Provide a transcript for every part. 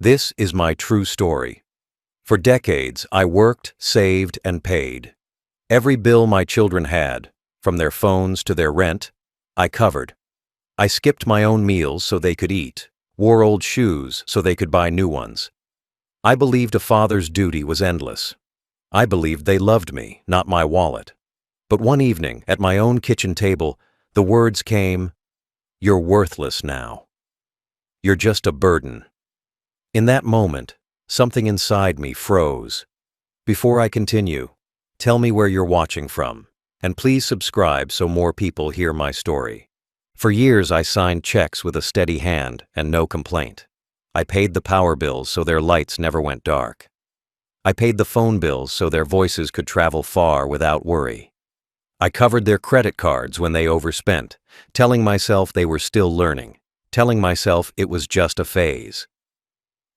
This is my true story. For decades, I worked, saved, and paid. Every bill my children had, from their phones to their rent, I covered. I skipped my own meals so they could eat, wore old shoes so they could buy new ones. I believed a father's duty was endless. I believed they loved me, not my wallet. But one evening, at my own kitchen table, the words came, "You're worthless now. You're just a burden." In that moment, something inside me froze. Before I continue, tell me where you're watching from, and please subscribe so more people hear my story. For years I signed checks with a steady hand and no complaint. I paid the power bills so their lights never went dark. I paid the phone bills so their voices could travel far without worry. I covered their credit cards when they overspent, telling myself they were still learning, telling myself it was just a phase.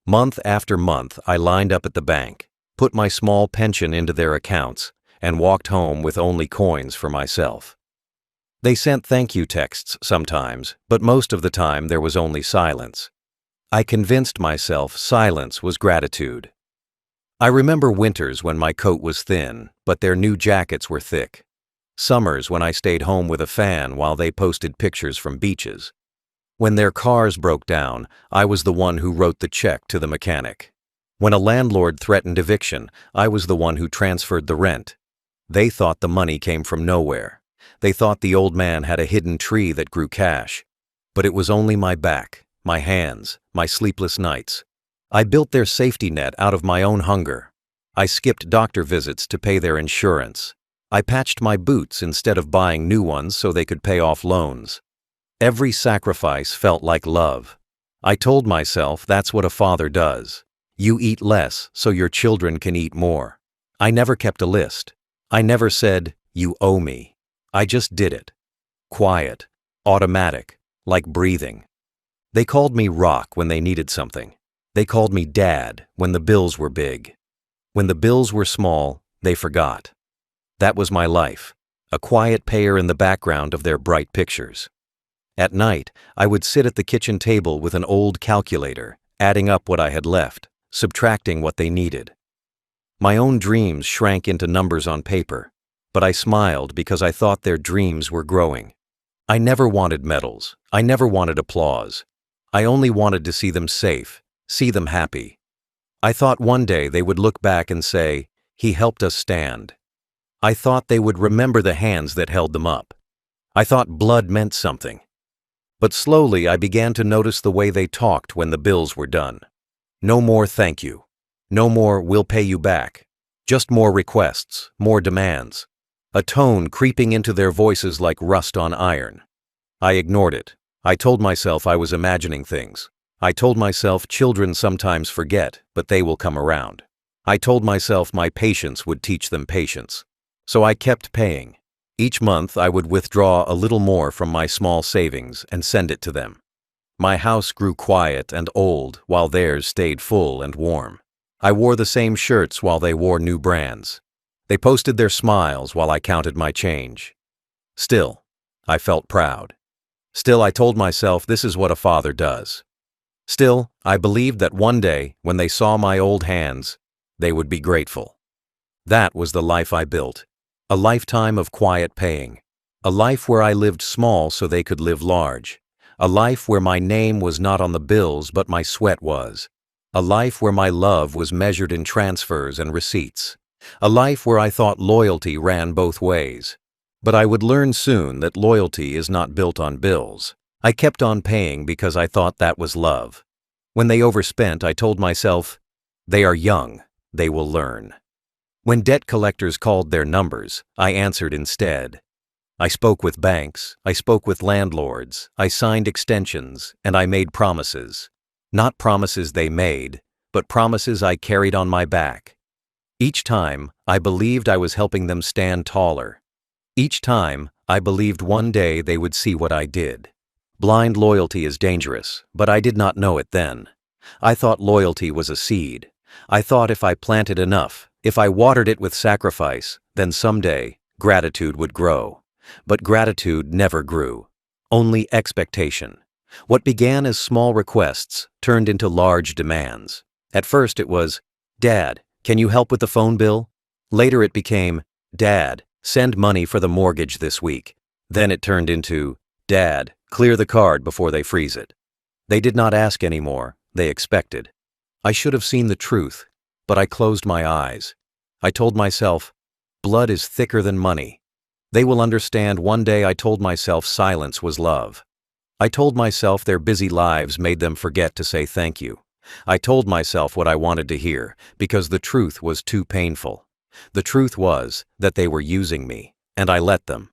Month after month, I lined up at the bank, put my small pension into their accounts, and walked home with only coins for myself. They sent thank you texts sometimes, but most of the time there was only silence. I convinced myself silence was gratitude. I remember winters when my coat was thin, but their new jackets were thick. Summers when I stayed home with a fan while they posted pictures from beaches. When their cars broke down, I was the one who wrote the check to the mechanic. When a landlord threatened eviction, I was the one who transferred the rent. They thought the money came from nowhere. They thought the old man had a hidden tree that grew cash. But it was only my back, my hands, my sleepless nights. I built their safety net out of my own hunger. I skipped doctor visits to pay their insurance. I patched my boots instead of buying new ones so they could pay off loans. Every sacrifice felt like love. I told myself that's what a father does. You eat less so your children can eat more. I never kept a list. I never said, "You owe me." I just did it. Quiet, automatic, like breathing. They called me Rock when they needed something. They called me Dad when the bills were big. When the bills were small, they forgot. That was my life, a quiet payer in the background of their bright pictures. At night, I would sit at the kitchen table with an old calculator, adding up what I had left, subtracting what they needed. My own dreams shrank into numbers on paper, but I smiled because I thought their dreams were growing. I never wanted medals. I never wanted applause. I only wanted to see them safe, see them happy. I thought one day they would look back and say, "He helped us stand." I thought they would remember the hands that held them up. I thought blood meant something. But slowly I began to notice the way they talked when the bills were done. No more "thank you." No more "we'll pay you back." Just more requests, more demands. A tone creeping into their voices like rust on iron. I ignored it. I told myself I was imagining things. I told myself children sometimes forget, but they will come around. I told myself my patience would teach them patience. So I kept paying. Each month I would withdraw a little more from my small savings and send it to them. My house grew quiet and old while theirs stayed full and warm. I wore the same shirts while they wore new brands. They posted their smiles while I counted my change. Still, I felt proud. Still, I told myself this is what a father does. Still, I believed that one day, when they saw my old hands, they would be grateful. That was the life I built. A lifetime of quiet paying. A life where I lived small so they could live large. A life where my name was not on the bills but my sweat was. A life where my love was measured in transfers and receipts. A life where I thought loyalty ran both ways. But I would learn soon that loyalty is not built on bills. I kept on paying because I thought that was love. When they overspent, I told myself, they are young, they will learn. When debt collectors called their numbers, I answered instead. I spoke with banks, I spoke with landlords, I signed extensions, and I made promises. Not promises they made, but promises I carried on my back. Each time, I believed I was helping them stand taller. Each time, I believed one day they would see what I did. Blind loyalty is dangerous, but I did not know it then. I thought loyalty was a seed. I thought if I planted enough, if I watered it with sacrifice, then someday, gratitude would grow. But gratitude never grew. Only expectation. What began as small requests turned into large demands. At first it was, "Dad, can you help with the phone bill?" Later it became, "Dad, send money for the mortgage this week." Then it turned into, "Dad, clear the card before they freeze it." They did not ask anymore, they expected. I should have seen the truth, but I closed my eyes. I told myself, blood is thicker than money. They will understand one day. I told myself silence was love. I told myself their busy lives made them forget to say thank you. I told myself what I wanted to hear, because the truth was too painful. The truth was that they were using me, and I let them.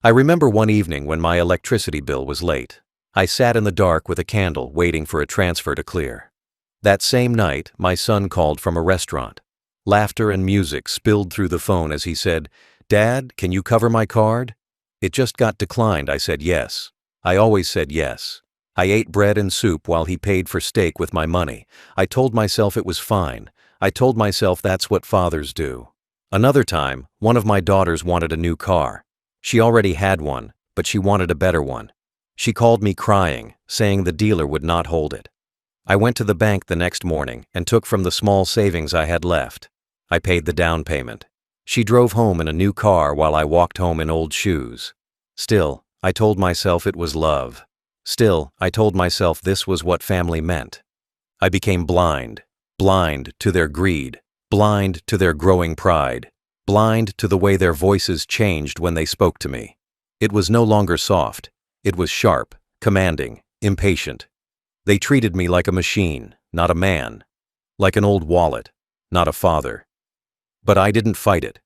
I remember one evening when my electricity bill was late. I sat in the dark with a candle waiting for a transfer to clear. That same night, my son called from a restaurant. Laughter and music spilled through the phone as he said, "Dad, can you cover my card?" "It just got declined." I said yes. I always said yes. I ate bread and soup while he paid for steak with my money. I told myself it was fine. I told myself that's what fathers do. Another time, one of my daughters wanted a new car. She already had one, but she wanted a better one. She called me crying, saying the dealer would not hold it. I went to the bank the next morning and took from the small savings I had left. I paid the down payment. She drove home in a new car while I walked home in old shoes. Still, I told myself it was love. Still, I told myself this was what family meant. I became blind to their greed, blind to their growing pride, blind to the way their voices changed when they spoke to me. It was no longer soft. It was sharp, commanding, impatient. They treated me like a machine, not a man, like an old wallet, not a father. But I didn't fight it.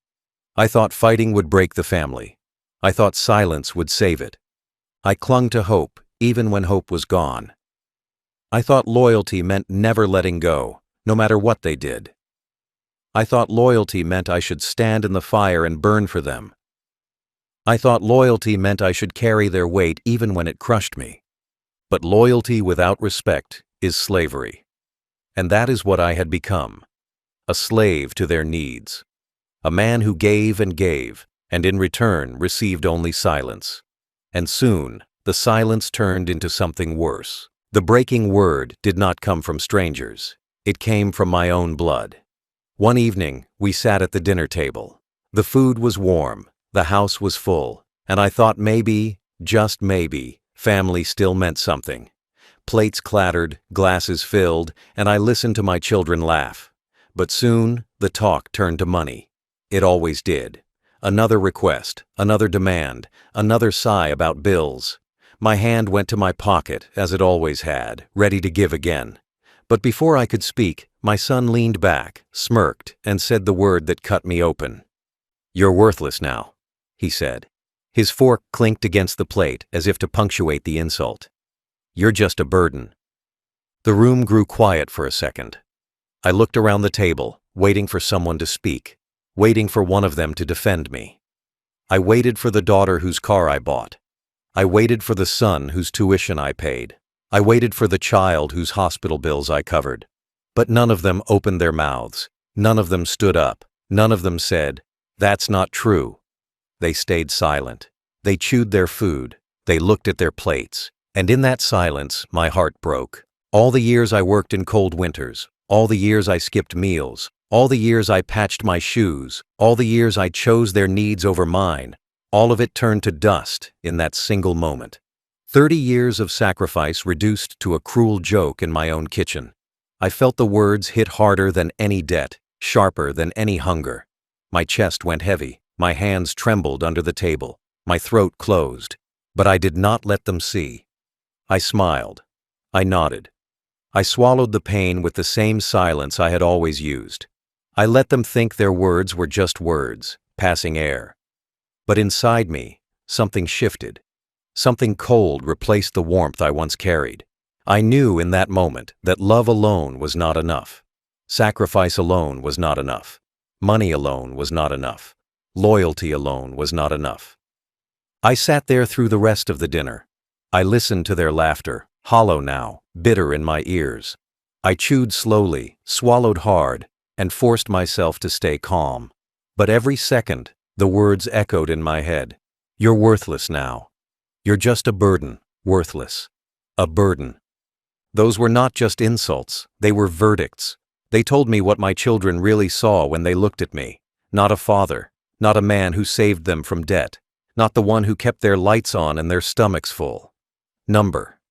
I thought fighting would break the family. I thought silence would save it. I clung to hope, even when hope was gone. I thought loyalty meant never letting go, no matter what they did. I thought loyalty meant I should stand in the fire and burn for them. I thought loyalty meant I should carry their weight even when it crushed me. But loyalty without respect is slavery. And that is what I had become. A slave to their needs. A man who gave, and in return received only silence. And soon, the silence turned into something worse. The breaking word did not come from strangers. It came from my own blood. One evening, we sat at the dinner table. The food was warm, the house was full, and I thought maybe, just maybe, family still meant something. Plates clattered, glasses filled, and I listened to my children laugh. But soon, the talk turned to money. It always did. Another request, another demand, another sigh about bills. My hand went to my pocket, as it always had, ready to give again. But before I could speak, my son leaned back, smirked, and said the word that cut me open. "You're worthless now," he said. His fork clinked against the plate as if to punctuate the insult. "You're just a burden." The room grew quiet for a second. I looked around the table, waiting for someone to speak, waiting for one of them to defend me. I waited for the daughter whose car I bought. I waited for the son whose tuition I paid. I waited for the child whose hospital bills I covered. But none of them opened their mouths. None of them stood up. None of them said, "That's not true." They stayed silent. They chewed their food. They looked at their plates. And in that silence, my heart broke. All the years I worked in cold winters, all the years I skipped meals, all the years I patched my shoes, all the years I chose their needs over mine, all of it turned to dust in that single moment. 30 years of sacrifice reduced to a cruel joke in my own kitchen. I felt the words hit harder than any debt, sharper than any hunger. My chest went heavy. My hands trembled under the table. My throat closed. But I did not let them see. I smiled. I nodded. I swallowed the pain with the same silence I had always used. I let them think their words were just words, passing air. But inside me, something shifted. Something cold replaced the warmth I once carried. I knew in that moment that love alone was not enough. Sacrifice alone was not enough. Money alone was not enough. Loyalty alone was not enough. I sat there through the rest of the dinner. I listened to their laughter, hollow now, bitter in my ears. I chewed slowly, swallowed hard, and forced myself to stay calm. But every second, the words echoed in my head. "You're worthless now. You're just a burden, worthless." a burden. Those were not just insults, they were verdicts. They told me what my children really saw when they looked at me. Not a father, not a man who saved them from debt, not the one who kept their lights on and their stomachs full. Number.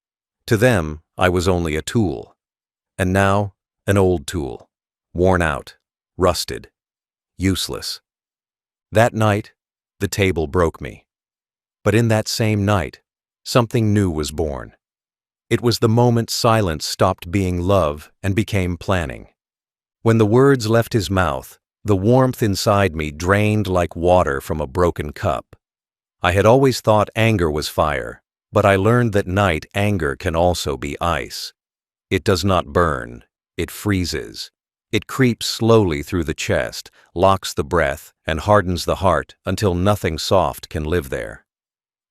To them, I was only a tool. And now, an old tool. Worn out, rusted, useless. That night, the table broke me. But in that same night, something new was born. It was the moment silence stopped being love and became planning. When the words left his mouth, the warmth inside me drained like water from a broken cup. I had always thought anger was fire, but I learned that night anger can also be ice. It does not burn, it freezes. It creeps slowly through the chest, locks the breath, and hardens the heart until nothing soft can live there.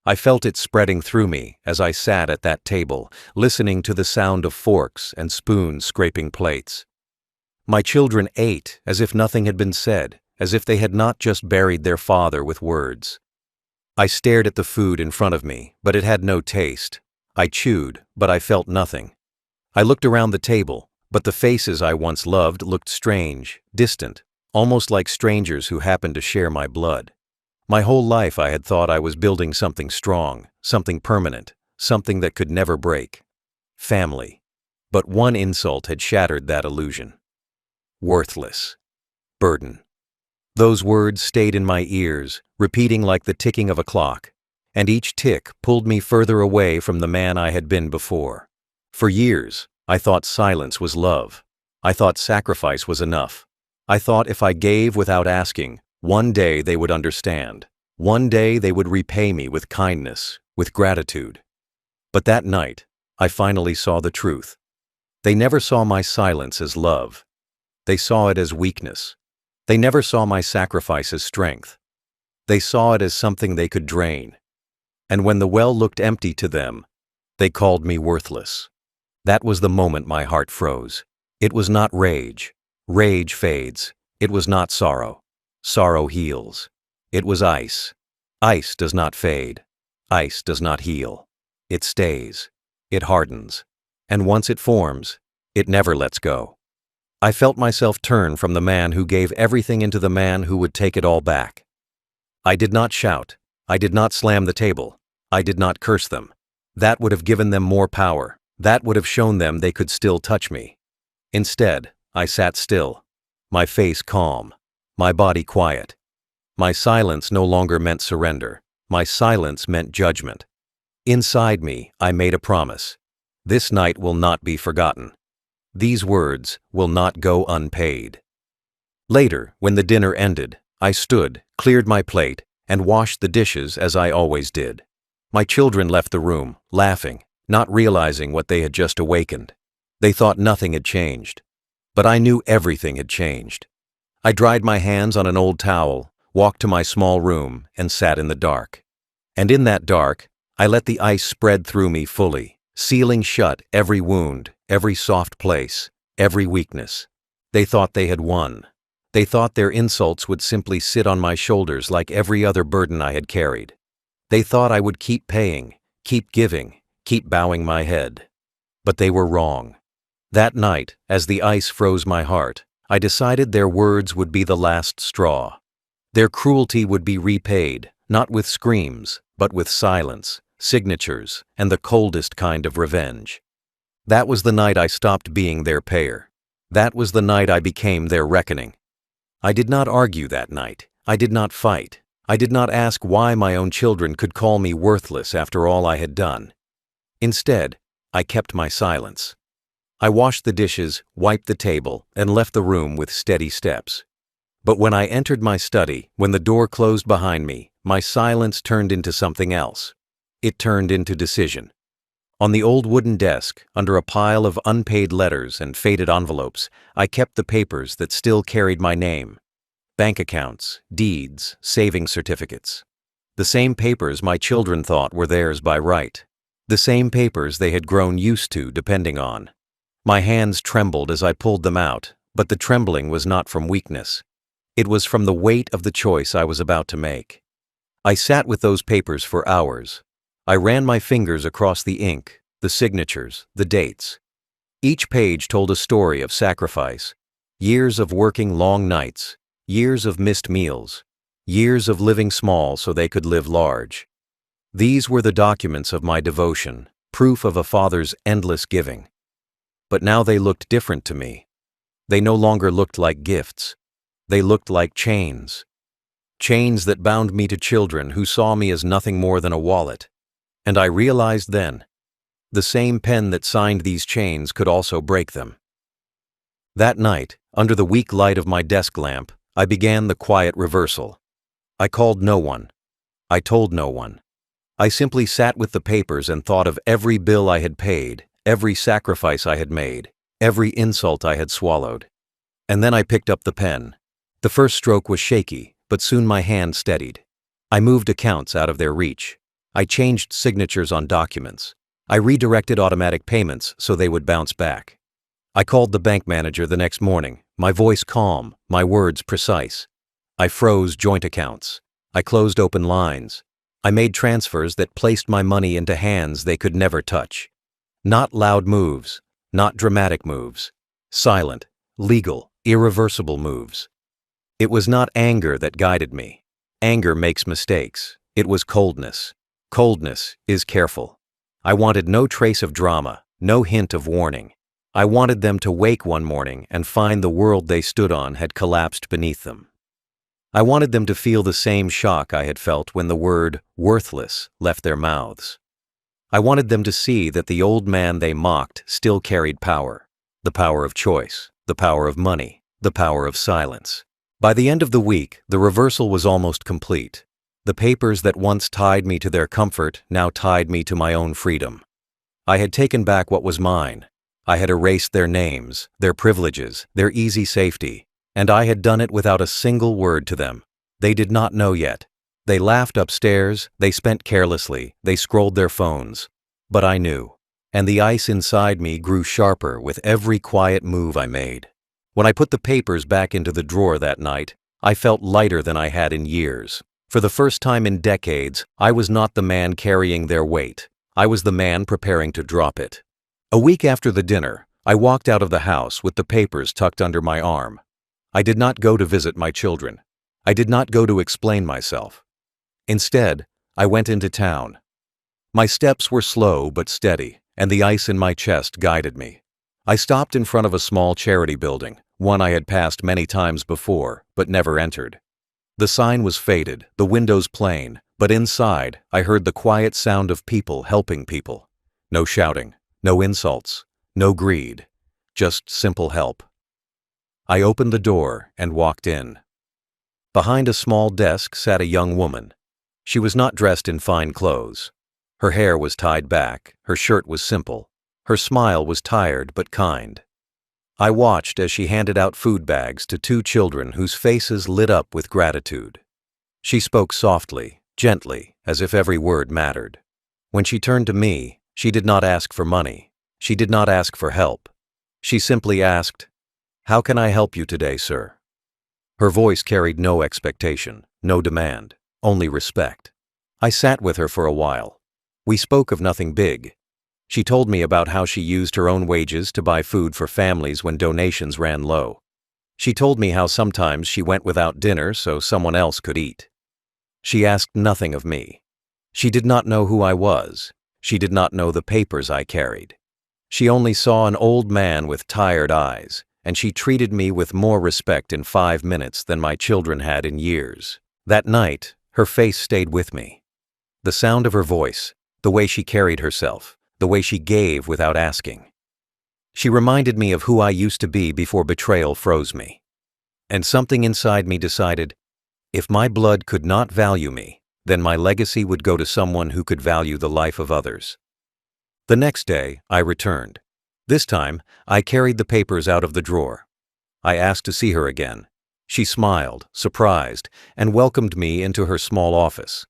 I felt it spreading through me as I sat at that table, listening to the sound of forks and spoons scraping plates. My children ate as if nothing had been said, as if they had not just buried their father with words. I stared at the food in front of me, but it had no taste. I chewed, but I felt nothing. I looked around the table, but the faces I once loved looked strange, distant, almost like strangers who happened to share my blood. My whole life I had thought I was building something strong, something permanent, something that could never break. Family. But one insult had shattered that illusion. Worthless. Burden. Those words stayed in my ears, repeating like the ticking of a clock, and each tick pulled me further away from the man I had been before. For years, I thought silence was love. I thought sacrifice was enough. I thought if I gave without asking, one day they would understand. One day they would repay me with kindness, with gratitude. But that night, I finally saw the truth. They never saw my silence as love. They saw it as weakness. They never saw my sacrifice as strength. They saw it as something they could drain. And when the well looked empty to them, they called me worthless. That was the moment my heart froze. It was not rage. Rage fades. It was not sorrow. Sorrow heals. It was ice. Ice does not fade. Ice does not heal. It stays. It hardens. And once it forms, it never lets go. I felt myself turn from the man who gave everything into the man who would take it all back. I did not shout. I did not slam the table. I did not curse them. That would have given them more power. That would have shown them they could still touch me. Instead, I sat still, my face calm, my body quiet. My silence no longer meant surrender. My silence meant judgment. Inside me, I made a promise. This night will not be forgotten. These words will not go unpaid. Later, when the dinner ended, I stood, cleared my plate, and washed the dishes as I always did. My children left the room, laughing, not realizing what they had just awakened. They thought nothing had changed. But I knew everything had changed. I dried my hands on an old towel, walked to my small room, and sat in the dark. And in that dark, I let the ice spread through me fully, sealing shut every wound, every soft place, every weakness. They thought they had won. They thought their insults would simply sit on my shoulders like every other burden I had carried. They thought I would keep paying, keep giving, keep bowing my head. But they were wrong. That night, as the ice froze my heart, I decided their words would be the last straw. Their cruelty would be repaid, not with screams, but with silence, signatures, and the coldest kind of revenge. That was the night I stopped being their payer. That was the night I became their reckoning. I did not argue that night. I did not fight. I did not ask why my own children could call me worthless after all I had done. Instead, I kept my silence. I washed the dishes, wiped the table, and left the room with steady steps. But when I entered my study, when the door closed behind me, my silence turned into something else. It turned into decision. On the old wooden desk, under a pile of unpaid letters and faded envelopes, I kept the papers that still carried my name. Bank accounts, deeds, saving certificates. The same papers my children thought were theirs by right. The same papers they had grown used to depending on. My hands trembled as I pulled them out, but the trembling was not from weakness. It was from the weight of the choice I was about to make. I sat with those papers for hours. I ran my fingers across the ink, the signatures, the dates. Each page told a story of sacrifice, years of working long nights, years of missed meals, years of living small so they could live large. These were the documents of my devotion, proof of a father's endless giving. But now they looked different to me. They no longer looked like gifts. They looked like chains. Chains that bound me to children who saw me as nothing more than a wallet. And I realized then, the same pen that signed these chains could also break them. That night, under the weak light of my desk lamp, I began the quiet reversal. I called no one. I told no one. I simply sat with the papers and thought of every bill I had paid, every sacrifice I had made, every insult I had swallowed. And then I picked up the pen. The first stroke was shaky, but soon my hand steadied. I moved accounts out of their reach. I changed signatures on documents. I redirected automatic payments so they would bounce back. I called the bank manager the next morning, my voice calm, my words precise. I froze joint accounts. I closed open lines. I made transfers that placed my money into hands they could never touch. Not loud moves, not dramatic moves. Silent, legal, irreversible moves. It was not anger that guided me. Anger makes mistakes. It was coldness. Coldness is careful. I wanted no trace of drama, no hint of warning. I wanted them to wake one morning and find the world they stood on had collapsed beneath them. I wanted them to feel the same shock I had felt when the word worthless left their mouths. I wanted them to see that the old man they mocked still carried power, the power of choice, the power of money, the power of silence. By the end of the week, the reversal was almost complete. The papers that once tied me to their comfort now tied me to my own freedom. I had taken back what was mine. I had erased their names, their privileges, their easy safety, and I had done it without a single word to them. They did not know yet. They laughed upstairs, they spent carelessly, they scrolled their phones. But I knew, and the ice inside me grew sharper with every quiet move I made. When I put the papers back into the drawer that night, I felt lighter than I had in years. For the first time in decades, I was not the man carrying their weight. I was the man preparing to drop it. A week after the dinner, I walked out of the house with the papers tucked under my arm. I did not go to visit my children. I did not go to explain myself. Instead, I went into town. My steps were slow but steady, and the ice in my chest guided me. I stopped in front of a small charity building, one I had passed many times before, but never entered. The sign was faded, the windows plain, but inside I heard the quiet sound of people helping people. No shouting, no insults, no greed, just simple help. I opened the door and walked in. Behind a small desk sat a young woman. She was not dressed in fine clothes. Her hair was tied back, her shirt was simple, her smile was tired but kind. I watched as she handed out food bags to two children whose faces lit up with gratitude. She spoke softly, gently, as if every word mattered. When she turned to me, she did not ask for money. She did not ask for help. She simply asked, "How can I help you today, sir?" Her voice carried no expectation, no demand, only respect. I sat with her for a while. We spoke of nothing big. She told me about how she used her own wages to buy food for families when donations ran low. She told me how sometimes she went without dinner so someone else could eat. She asked nothing of me. She did not know who I was. She did not know the papers I carried. She only saw an old man with tired eyes, and she treated me with more respect in 5 minutes than my children had in years. That night, her face stayed with me. The sound of her voice, the way she carried herself, the way she gave without asking. She reminded me of who I used to be before betrayal froze me. And something inside me decided, if my blood could not value me, then my legacy would go to someone who could value the life of others. The next day, I returned. This time, I carried the papers out of the drawer. I asked to see her again. She smiled, surprised, and welcomed me into her small office.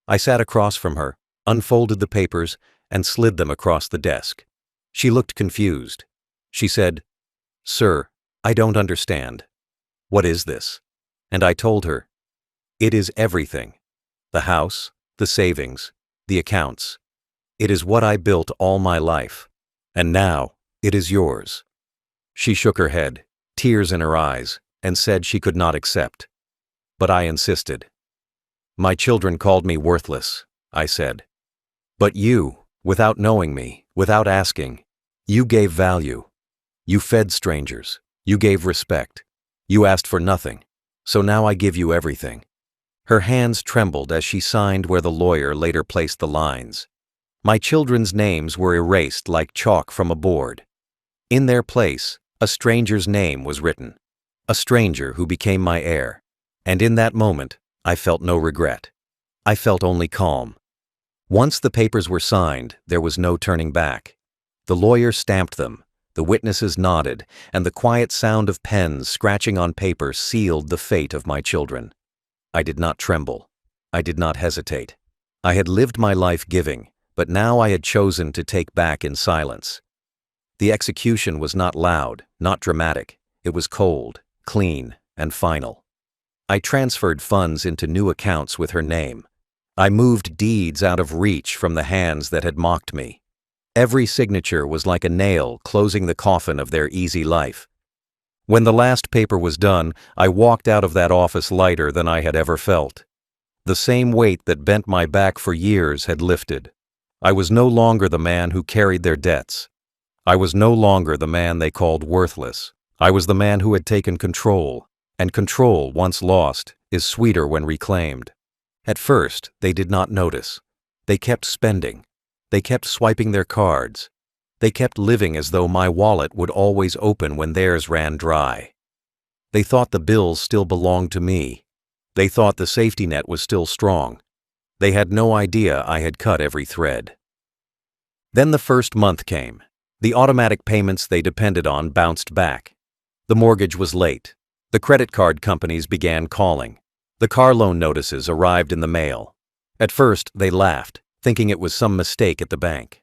I sat across from her, unfolded the papers, and slid them across the desk. She looked confused. She said, "Sir, I don't understand. What is this?" And I told her, "It is everything. The house, the savings, the accounts. It is what I built all my life. And now, it is yours." She shook her head, tears in her eyes, and said she could not accept. But I insisted. "My children called me worthless," I said. "But you, without knowing me, without asking, you gave value. You fed strangers. You gave respect. You asked for nothing. So now I give you everything." Her hands trembled as she signed where the lawyer later placed the lines. My children's names were erased like chalk from a board. In their place, a stranger's name was written. A stranger who became my heir. And in that moment, I felt no regret. I felt only calm. Once the papers were signed, there was no turning back. The lawyer stamped them, the witnesses nodded, and the quiet sound of pens scratching on paper sealed the fate of my children. I did not tremble. I did not hesitate. I had lived my life giving, but now I had chosen to take back in silence. The execution was not loud, not dramatic. It was cold, clean, and final. I transferred funds into new accounts with her name. I moved deeds out of reach from the hands that had mocked me. Every signature was like a nail closing the coffin of their easy life. When the last paper was done, I walked out of that office lighter than I had ever felt. The same weight that bent my back for years had lifted. I was no longer the man who carried their debts. I was no longer the man they called worthless. I was the man who had taken control, and control, once lost, is sweeter when reclaimed. At first, they did not notice. They kept spending. They kept swiping their cards. They kept living as though my wallet would always open when theirs ran dry. They thought the bills still belonged to me. They thought the safety net was still strong. They had no idea I had cut every thread. Then the first month came. The automatic payments they depended on bounced back. The mortgage was late. The credit card companies began calling. The car loan notices arrived in the mail. At first, they laughed, thinking it was some mistake at the bank.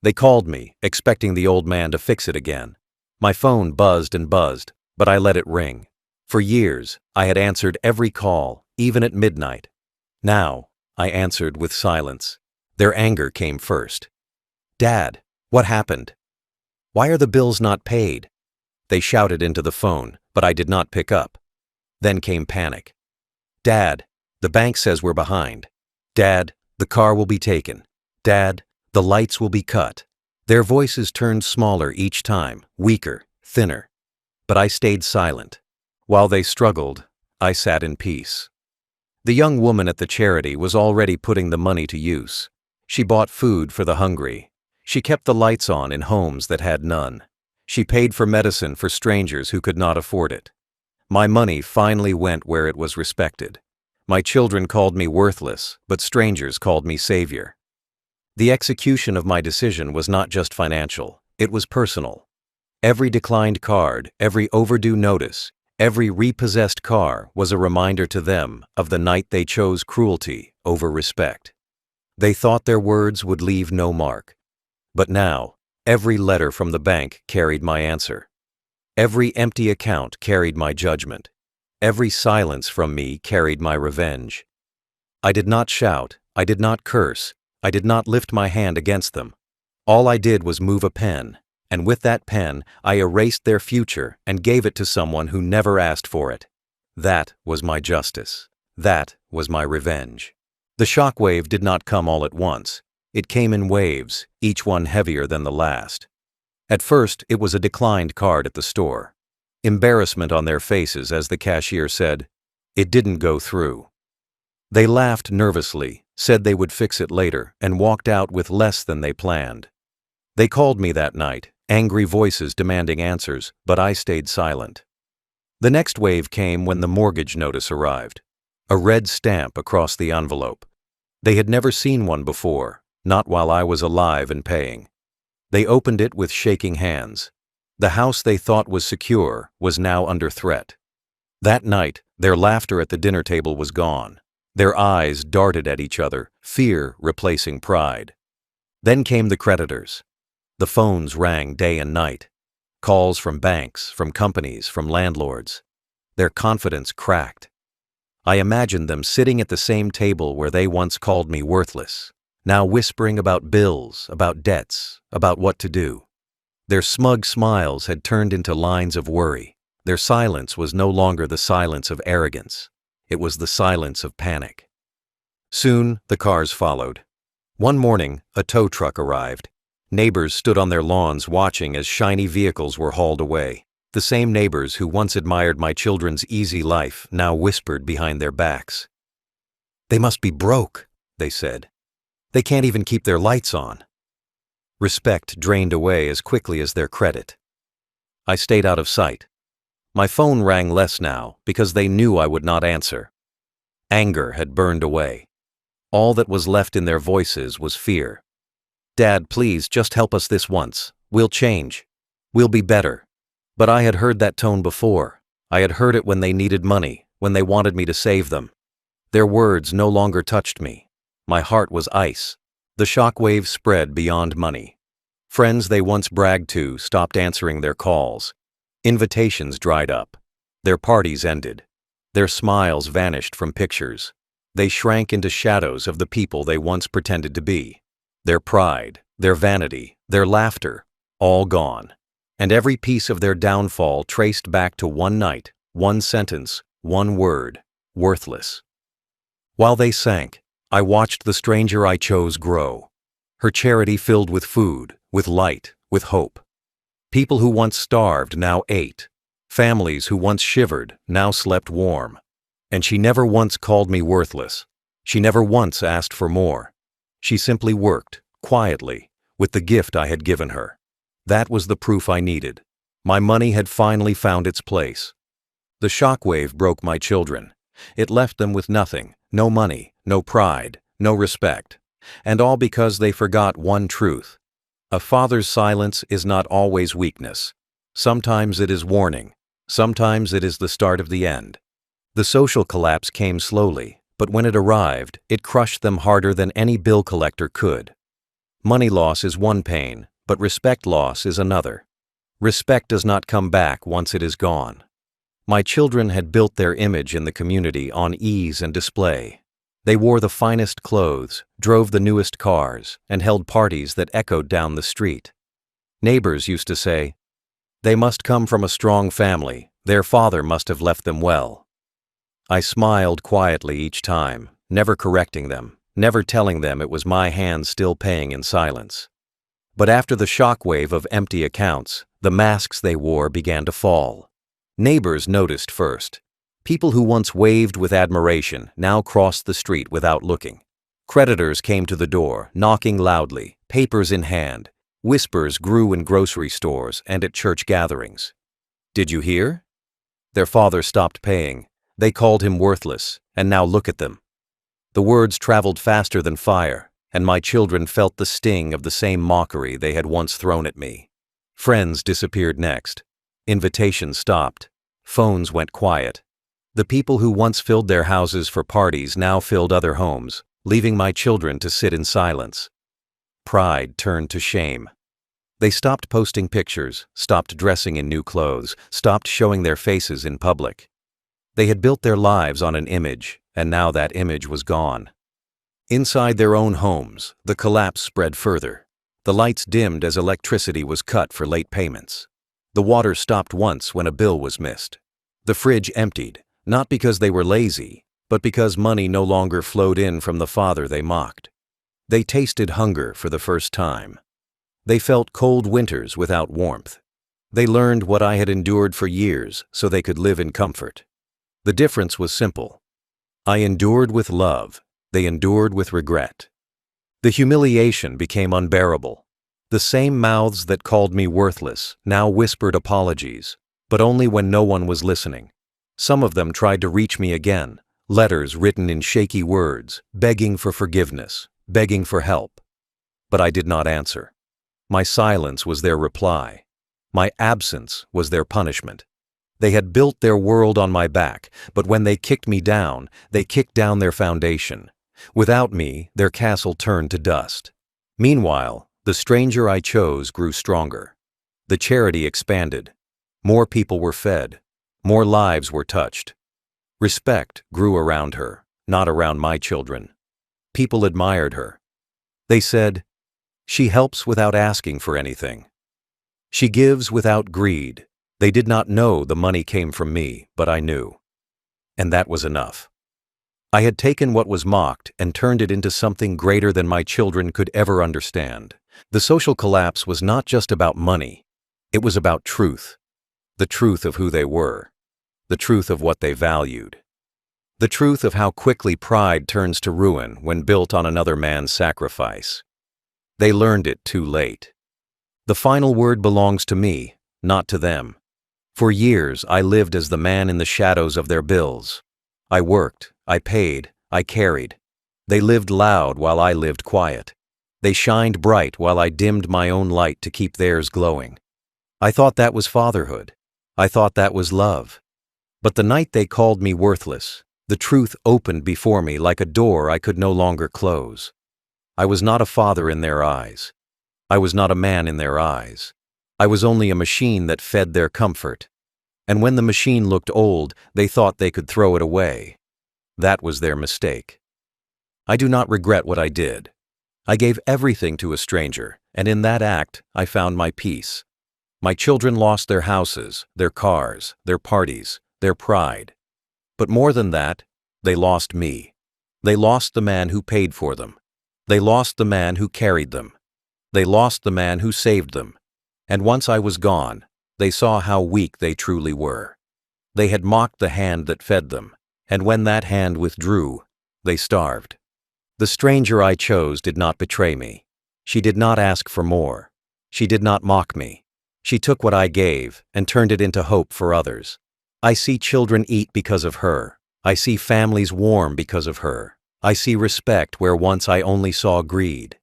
They called me, expecting the old man to fix it again. My phone buzzed and buzzed, but I let it ring. For years, I had answered every call, even at midnight. Now, I answered with silence. Their anger came first. "Dad, what happened? Why are the bills not paid?" They shouted into the phone, but I did not pick up. Then came panic. "Dad, the bank says we're behind. Dad, the car will be taken. Dad, the lights will be cut." Their voices turned smaller each time, weaker, thinner. But I stayed silent. While they struggled, I sat in peace. The young woman at the charity was already putting the money to use. She bought food for the hungry. She kept the lights on in homes that had none. She paid for medicine for strangers who could not afford it. My money finally went where it was respected. My children called me worthless, but strangers called me savior. The execution of my decision was not just financial, it was personal. Every declined card, every overdue notice, every repossessed car was a reminder to them of the night they chose cruelty over respect. They thought their words would leave no mark. But now, every letter from the bank carried my answer. Every empty account carried my judgment. Every silence from me carried my revenge. I did not shout, I did not curse, I did not lift my hand against them. All I did was move a pen, and with that pen, I erased their future and gave it to someone who never asked for it. That was my justice. That was my revenge. The shockwave did not come all at once. It came in waves, each one heavier than the last. At first, it was a declined card at the store. Embarrassment on their faces as the cashier said, "It didn't go through." They laughed nervously, said they would fix it later, and walked out with less than they planned. They called me that night, angry voices demanding answers, but I stayed silent. The next wave came when the mortgage notice arrived. A red stamp across the envelope. They had never seen one before, not while I was alive and paying. They opened it with shaking hands. The house they thought was secure was now under threat. That night, their laughter at the dinner table was gone. Their eyes darted at each other, fear replacing pride. Then came the creditors. The phones rang day and night. Calls from banks, from companies, from landlords. Their confidence cracked. I imagined them sitting at the same table where they once called me worthless. now whispering about bills, about debts, about what to do. Their smug smiles had turned into lines of worry. Their silence was no longer the silence of arrogance. It was the silence of panic. Soon, the cars followed. One morning, a tow truck arrived. Neighbors stood on their lawns watching as shiny vehicles were hauled away. The same neighbors who once admired my children's easy life now whispered behind their backs. "They must be broke," they said. "They can't even keep their lights on." Respect drained away as quickly as their credit. I stayed out of sight. My phone rang less now because they knew I would not answer. Anger had burned away. All that was left in their voices was fear. "Dad, please just help us this once. We'll change. We'll be better." But I had heard that tone before. I had heard it when they needed money, when they wanted me to save them. Their words no longer touched me. My heart was ice. The shockwave spread beyond money. Friends they once bragged to stopped answering their calls. Invitations dried up. Their parties ended. Their smiles vanished from pictures. They shrank into shadows of the people they once pretended to be. Their pride, their vanity, their laughter, all gone. And every piece of their downfall traced back to one night, one sentence, one word: worthless. While they sank, I watched the stranger I chose grow. Her charity filled with food, with light, with hope. People who once starved now ate. Families who once shivered now slept warm. And she never once called me worthless. She never once asked for more. She simply worked, quietly, with the gift I had given her. That was the proof I needed. My money had finally found its place. The shockwave broke my children. It left them with nothing, no money, no pride, no respect. And all because they forgot one truth. A father's silence is not always weakness. Sometimes it is warning. Sometimes it is the start of the end. The social collapse came slowly, but when it arrived, it crushed them harder than any bill collector could. Money loss is one pain, but respect loss is another. Respect does not come back once it is gone. My children had built their image in the community on ease and display. They wore the finest clothes, drove the newest cars, and held parties that echoed down the street. Neighbors used to say, "They must come from a strong family. Their father must have left them well." I smiled quietly each time, never correcting them, never telling them it was my hand still paying in silence. But after the shockwave of empty accounts, the masks they wore began to fall. Neighbors noticed first. People who once waved with admiration now crossed the street without looking. Creditors came to the door, knocking loudly, papers in hand. Whispers grew in grocery stores and at church gatherings. "Did you hear? Their father stopped paying. They called him worthless, and now look at them." The words traveled faster than fire, and my children felt the sting of the same mockery they had once thrown at me. Friends disappeared next. Invitations stopped. Phones went quiet. The people who once filled their houses for parties now filled other homes, leaving my children to sit in silence. Pride turned to shame. They stopped posting pictures, stopped dressing in new clothes, stopped showing their faces in public. They had built their lives on an image, and now that image was gone. Inside their own homes, the collapse spread further. The lights dimmed as electricity was cut for late payments. The water stopped once when a bill was missed. The fridge emptied, not because they were lazy, but because money no longer flowed in from the father they mocked. They tasted hunger for the first time. They felt cold winters without warmth. They learned what I had endured for years so they could live in comfort. The difference was simple. I endured with love. They endured with regret. The humiliation became unbearable. The same mouths that called me worthless now whispered apologies, but only when no one was listening. Some of them tried to reach me again, letters written in shaky words, begging for forgiveness, begging for help. But I did not answer. My silence was their reply. My absence was their punishment. They had built their world on my back, but when they kicked me down, they kicked down their foundation. Without me, their castle turned to dust. Meanwhile, the stranger I chose grew stronger. The charity expanded. More people were fed. More lives were touched. Respect grew around her, not around my children. People admired her. They said, "She helps without asking for anything. She gives without greed." They did not know the money came from me, but I knew. And that was enough. I had taken what was mocked and turned it into something greater than my children could ever understand. The social collapse was not just about money. It was about truth. The truth of who they were. The truth of what they valued. The truth of how quickly pride turns to ruin when built on another man's sacrifice. They learned it too late. The final word belongs to me, not to them. For years, I lived as the man in the shadows of their bills. I worked, I paid, I carried. They lived loud while I lived quiet. They shined bright while I dimmed my own light to keep theirs glowing. I thought that was fatherhood. I thought that was love. But the night they called me worthless, the truth opened before me like a door I could no longer close. I was not a father in their eyes. I was not a man in their eyes. I was only a machine that fed their comfort. And when the machine looked old, they thought they could throw it away. That was their mistake. I do not regret what I did. I gave everything to a stranger, and in that act, I found my peace. My children lost their houses, their cars, their parties, their pride. But more than that, they lost me. They lost the man who paid for them. They lost the man who carried them. They lost the man who saved them. And once I was gone, they saw how weak they truly were. They had mocked the hand that fed them, and when that hand withdrew, they starved. The stranger I chose did not betray me. She did not ask for more. She did not mock me. She took what I gave and turned it into hope for others. I see children eat because of her. I see families warm because of her. I see respect where once I only saw greed.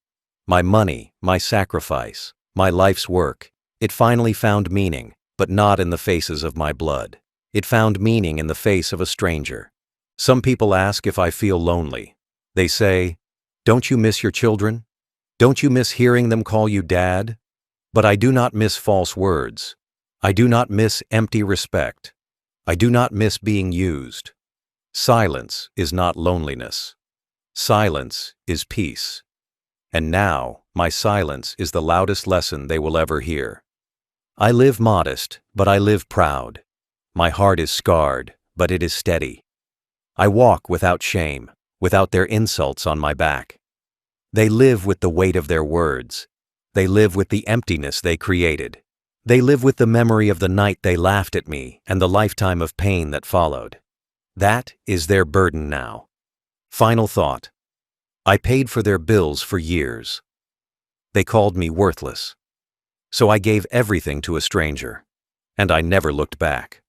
My money, my sacrifice, my life's work, it finally found meaning, but not in the faces of my blood. It found meaning in the face of a stranger. Some people ask if I feel lonely. They say, "Don't you miss your children? Don't you miss hearing them call you dad?" But I do not miss false words. I do not miss empty respect. I do not miss being used. Silence is not loneliness. Silence is peace. And now, my silence is the loudest lesson they will ever hear. I live modest, but I live proud. My heart is scarred, but it is steady. I walk without shame, without their insults on my back. They live with the weight of their words. They live with the emptiness they created. They live with the memory of the night they laughed at me and the lifetime of pain that followed. That is their burden now. Final thought. I paid for their bills for years. They called me worthless. So I gave everything to a stranger, and I never looked back.